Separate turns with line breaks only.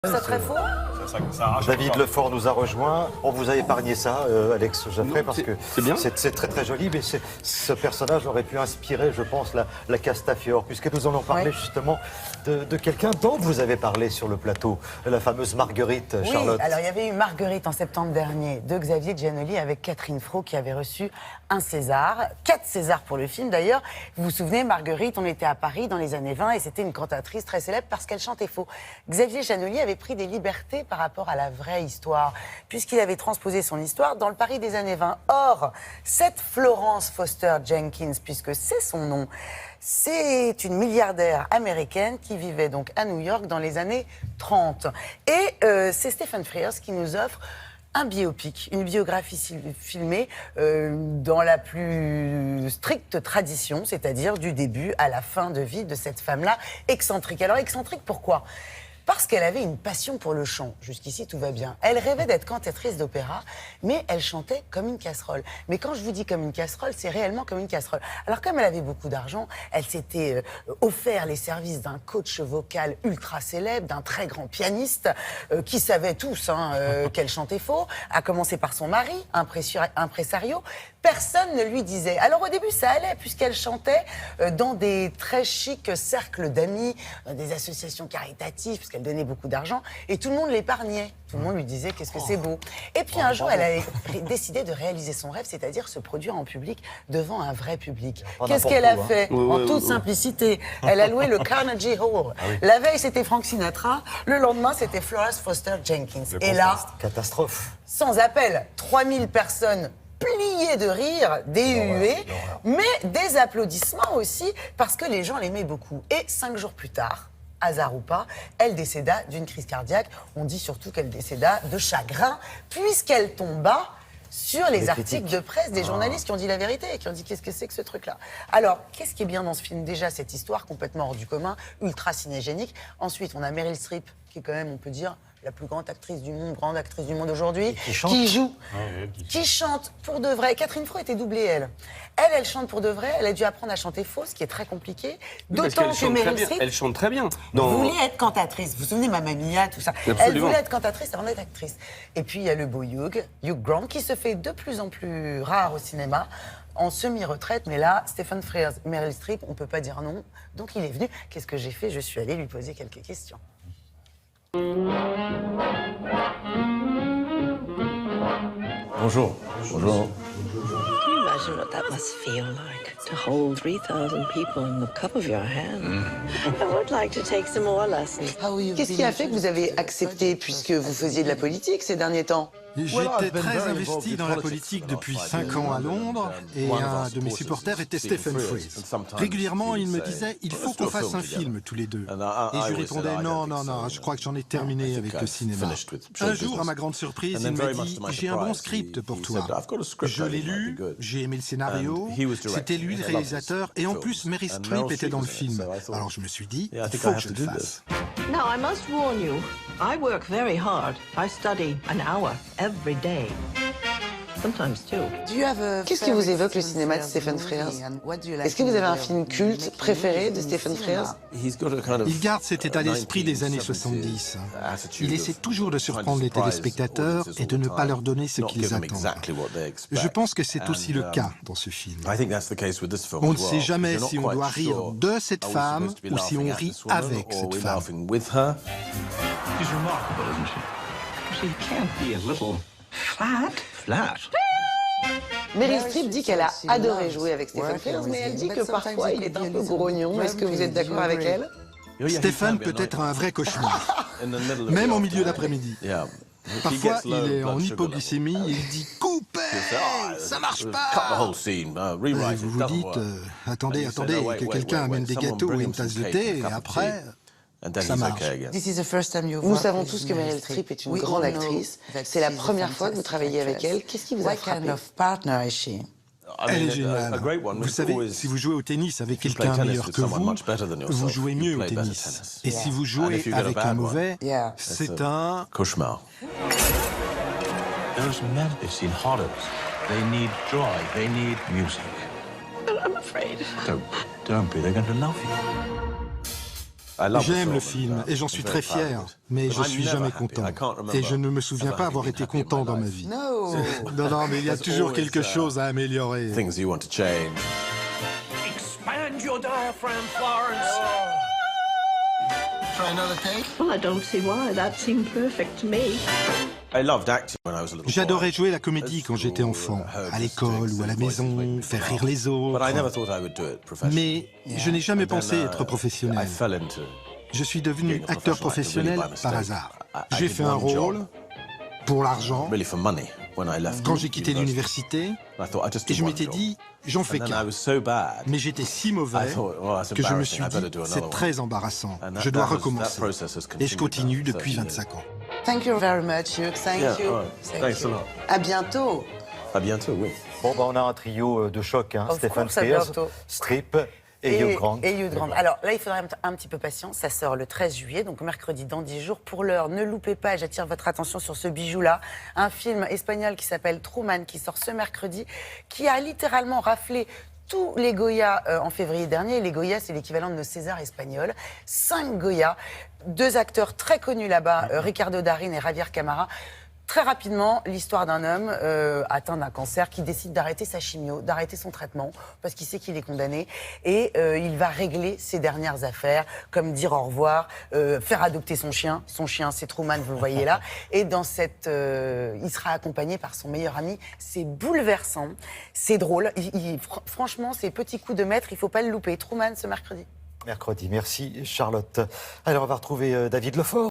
Ça très faux.
David Lefort nous a rejoint. On vous a épargné ça, Alex Jaffray, parce que c'est très très joli, mais ce personnage aurait pu inspirer, je pense, la Castafiore, puisque nous allons parler justement de quelqu'un dont vous avez parlé sur le plateau, la fameuse Marguerite, Charlotte.
Oui, alors il y avait eu Marguerite en septembre dernier de Xavier Giannoli avec Catherine Fro qui avait reçu un César, 4 Césars pour le film d'ailleurs. Vous vous souvenez, Marguerite, on était à Paris dans les années 20 et c'était une cantatrice très célèbre parce qu'elle chantait faux. Xavier Giannoli avait pris des libertés par rapport à la vraie histoire, puisqu'il avait transposé son histoire dans le Paris des années 20. Or, cette Florence Foster Jenkins, puisque c'est son nom, c'est une milliardaire américaine qui vivait donc à New York dans les années 30. Et c'est Stephen Frears qui nous offre un biopic, une biographie filmée dans la plus stricte tradition, c'est-à-dire du début à la fin de vie de cette femme-là excentrique. Alors excentrique, pourquoi ? Parce qu'elle avait une passion pour le chant. Jusqu'ici, tout va bien. Elle rêvait d'être cantatrice d'opéra, mais elle chantait comme une casserole. Mais quand je vous dis comme une casserole, c'est réellement comme une casserole. Alors, comme elle avait beaucoup d'argent, elle s'était offert les services d'un coach vocal ultra célèbre, d'un très grand pianiste, qui savait tous qu'elle chantait faux, à commencer par son mari, impresario. Personne ne lui disait. Alors, au début, ça allait, puisqu'elle chantait dans des très chics cercles d'amis, dans des associations caritatives, puisqu'elle donnait beaucoup d'argent, et tout le monde l'épargnait. Tout le monde lui disait qu'est-ce que c'est beau. Et puis un jour, elle a décidé de réaliser son rêve, c'est-à-dire se produire en public devant un vrai public. Qu'est-ce qu'elle a fait en toute simplicité? Elle a loué le Carnegie Hall. La veille, c'était Frank Sinatra. Le lendemain, c'était Florence Foster Jenkins. Et là,
catastrophe.
Sans appel, 3000 personnes pliées de rire, des huées, mais des applaudissements aussi, parce que les gens l'aimaient beaucoup. Et 5 jours plus tard, hasard ou pas, elle décéda d'une crise cardiaque. On dit surtout qu'elle décéda de chagrin, puisqu'elle tomba sur les articles de presse des journalistes qui ont dit la vérité, qui ont dit qu'est-ce que c'est que ce truc-là. Alors, qu'est-ce qui est bien dans ce film? Déjà, cette histoire complètement hors du commun, ultra cinégénique. Ensuite, on a Meryl Streep, qui est quand même, on peut dire, la plus grande actrice du monde aujourd'hui, qui joue, qui chante pour de vrai. Catherine Fro était doublée, elle. Elle chante pour de vrai, elle a dû apprendre à chanter faux, ce qui est très compliqué. D'autant que Meryl Streep...
Elle chante très bien.
Voulait être cantatrice. Vous vous souvenez, Mamma Mia, tout ça.
Absolument.
Elle voulait être cantatrice, elle en est actrice. Et puis, il y a le beau Hugh Grant, qui se fait de plus en plus rare au cinéma, en semi-retraite. Mais là, Stephen Frears, Meryl Streep, on ne peut pas dire non. Donc, il est venu. Qu'est-ce que j'ai fait? Je suis allée lui poser quelques questions.
Bonjour. Bonjour.
Can you imagine what that must feel like? To hold 3,000 people in the cup of your hand. I would like to take some more lessons.
Qu'est-ce qui a fait que vous avez accepté, puisque vous faisiez de la politique ces derniers temps?
J'étais très investi dans la politique depuis 5 ans à Londres et un de mes supporters était Stephen Frears. Régulièrement, il me disait « il faut qu'on fasse un film tous les deux ». Et je lui répondais « non, je crois que j'en ai terminé avec le cinéma ». Un jour, à ma grande surprise, il m'a dit « j'ai un bon script pour toi ». Je l'ai lu, j'ai aimé le scénario, c'était lui le réalisateur et en plus Meryl Streep était dans le film. Alors je me suis dit « il faut que je le fasse ».
Now, I must warn you, I work very hard. I study an hour every day. Sometimes two.
Qu'est-ce qui vous évoque le cinéma de Stephen Frears? Est-ce que vous avez un film culte préféré de Stephen Frears?
Il garde cet état d'esprit des années 70. Il essaie toujours de surprendre les téléspectateurs et de ne pas leur donner ce qu'ils attendent. Je pense que c'est aussi le cas dans ce film. On ne sait jamais si on doit rire de cette femme ou si on rit avec cette femme.
She's remarkable, isn't she? She can't be a little flat.
Meryl Streep dit qu'elle a adoré jouer avec Stephen Frears, mais elle dit que parfois il est un peu grognon. Est-ce que vous êtes d'accord avec elle?
Stéphane peut être un vrai cauchemar, même en milieu d'après-midi. Parfois, il est en hypoglycémie et il dit « Coupez, ça marche pas !» Vous vous dites « Attendez, que quelqu'un amène des gâteaux et une tasse de thé, et après... » Ça marche.
Nous savons tous que Meryl Streep est une grande actrice. C'est la première fois que vous travaillez avec elle. Qu'est-ce qui vous a frappé?
Elle est géniale. Vous savez, si vous jouez au tennis avec quelqu'un meilleur que vous jouez mieux au tennis. Et si vous jouez avec un mauvais, c'est un...
cauchemar.
Those men have seen horrors. They need joy. They need music.
But I'm afraid.
Don't be. They're going to love you.
J'aime le film et j'en suis très fier, mais je suis jamais content. Et je ne me souviens pas avoir été content dans ma vie.
No.
Non, mais il y a toujours quelque chose à améliorer.
Expand your diaphragm, Florence.
Try another take?
Well, I don't see why. That seemed perfect to me.
J'adorais jouer la comédie quand j'étais enfant, à l'école ou à la maison, faire rire les autres. Mais je n'ai jamais pensé être professionnel. Je suis devenu acteur professionnel par hasard. J'ai fait un rôle pour l'argent quand j'ai quitté l'université et je m'étais dit, j'en fais qu'un. Mais j'étais si mauvais que je me suis dit, c'est très embarrassant, je dois recommencer. Et je continue depuis 25 ans.
Thank you very much, Hugh. Thank you.
Thanks a lot.
À bientôt.
À bientôt, oui.
Bon, on a un trio de choc, hein.
Of
Stephen
course, à
Frears,
bientôt.
Strip et Hugh Grant.
Et Hugh Grant. Alors là, il faudra un petit peu patience. Ça sort le 13 juillet, donc mercredi dans 10 jours. Pour l'heure, ne loupez pas, j'attire votre attention sur ce bijou-là. Un film espagnol qui s'appelle Truman, qui sort ce mercredi, qui a littéralement raflé tous les Goya en février dernier. Les Goya, c'est l'équivalent de nos Césars espagnols. 5 Goya, 2 acteurs très connus là-bas, Ricardo Darín et Javier Camara. Très rapidement, l'histoire d'un homme atteint d'un cancer qui décide d'arrêter sa chimio, d'arrêter son traitement, parce qu'il sait qu'il est condamné. Et il va régler ses dernières affaires, comme dire au revoir, faire adopter son chien. Son chien, c'est Truman, vous le voyez là. Et dans cette... il sera accompagné par son meilleur ami. C'est bouleversant, c'est drôle. Franchement, c'est petits coups de maître, il ne faut pas le louper. Truman, ce mercredi.
Mercredi, merci Charlotte. Alors, on va retrouver David Lefort.